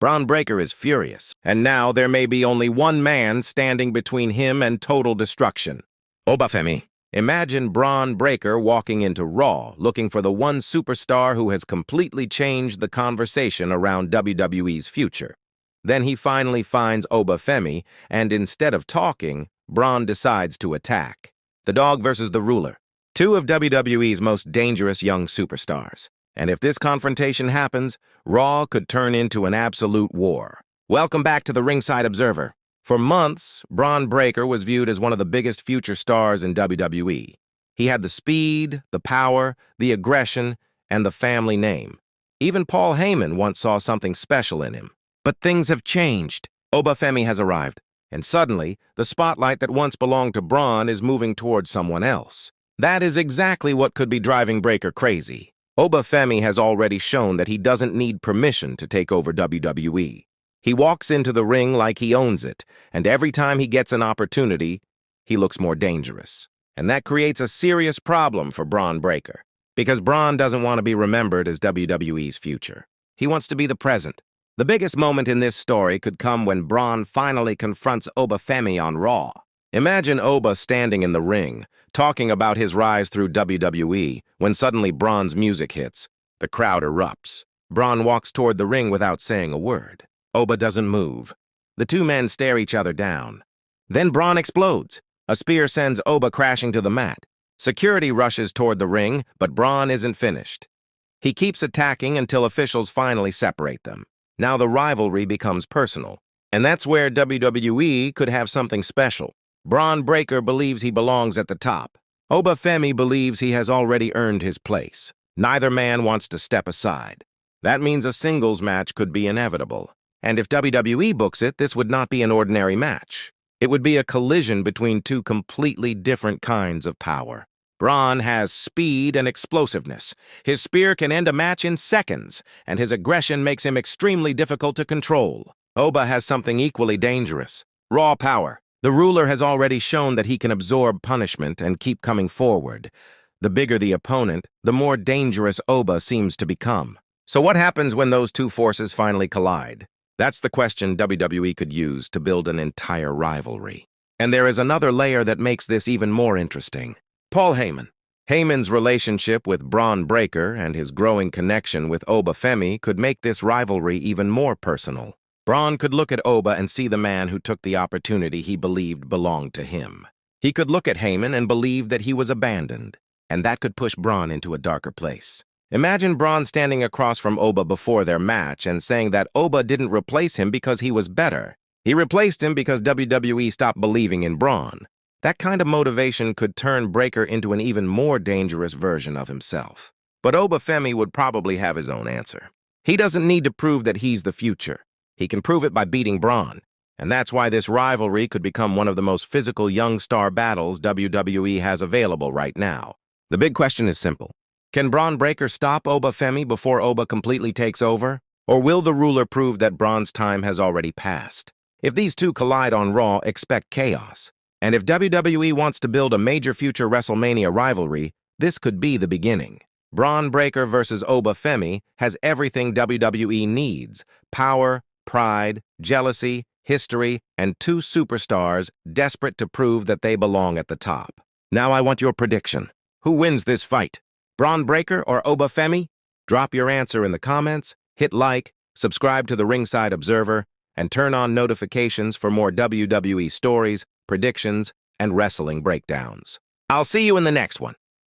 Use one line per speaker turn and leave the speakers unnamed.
Bron Breakker is furious, and now there may be only one man standing between him and total destruction. Oba Femi. Imagine Bron Breakker walking into Raw, looking for the one superstar who has completely changed the conversation around WWE's future. Then he finally finds Oba Femi, and instead of talking, Bron decides to attack. The dog versus the ruler. Two of WWE's most dangerous young superstars. And if this confrontation happens, Raw could turn into an absolute war. Welcome back to the Ringside Observer. For months, Bron Breakker was viewed as one of the biggest future stars in WWE. He had the speed, the power, the aggression, and the family name. Even Paul Heyman once saw something special in him. But things have changed. Oba Femi has arrived, and suddenly, the spotlight that once belonged to Bron is moving towards someone else. That is exactly what could be driving Breakker crazy. Oba Femi has already shown that he doesn't need permission to take over WWE. He walks into the ring like he owns it, and every time he gets an opportunity, he looks more dangerous. And that creates a serious problem for Bron Breakker, because Bron doesn't want to be remembered as WWE's future. He wants to be the present. The biggest moment in this story could come when Bron finally confronts Oba Femi on Raw. Imagine Oba standing in the ring, talking about his rise through WWE, when suddenly Bron's music hits. The crowd erupts. Bron walks toward the ring without saying a word. Oba doesn't move. The two men stare each other down. Then Bron explodes. A spear sends Oba crashing to the mat. Security rushes toward the ring, but Bron isn't finished. He keeps attacking until officials finally separate them. Now the rivalry becomes personal. And that's where WWE could have something special. Bron Breakker believes he belongs at the top. Oba Femi believes he has already earned his place. Neither man wants to step aside. That means a singles match could be inevitable. And if WWE books it, this would not be an ordinary match. It would be a collision between two completely different kinds of power. Bron has speed and explosiveness. His spear can end a match in seconds, and his aggression makes him extremely difficult to control. Oba has something equally dangerous: raw power. The ruler has already shown that he can absorb punishment and keep coming forward. The bigger the opponent, the more dangerous Oba seems to become. So what happens when those two forces finally collide? That's the question WWE could use to build an entire rivalry. And there is another layer that makes this even more interesting. Paul Heyman. Heyman's relationship with Bron Breakker and his growing connection with Oba Femi could make this rivalry even more personal. Bron could look at Oba and see the man who took the opportunity he believed belonged to him. He could look at Heyman and believe that he was abandoned, and that could push Bron into a darker place. Imagine Bron standing across from Oba before their match and saying that Oba didn't replace him because he was better. He replaced him because WWE stopped believing in Bron. That kind of motivation could turn Breakker into an even more dangerous version of himself. But Oba Femi would probably have his own answer. He doesn't need to prove that he's the future. He can prove it by beating Bron. And that's why this rivalry could become one of the most physical young star battles WWE has available right now. The big question is simple. Can Bron Breakker stop Oba Femi before Oba completely takes over? Or will the ruler prove that Bron's time has already passed? If these two collide on Raw, expect chaos. And if WWE wants to build a major future WrestleMania rivalry, this could be the beginning. Bron Breakker versus Oba Femi has everything WWE needs: power, pride, jealousy, history, and two superstars desperate to prove that they belong at the top. Now I want your prediction. Who wins this fight? Bron Breakker or Oba Femi? Drop your answer in the comments, hit like, subscribe to the Ringside Observer, and turn on notifications for more WWE stories, predictions, and wrestling breakdowns. I'll see you in the next one.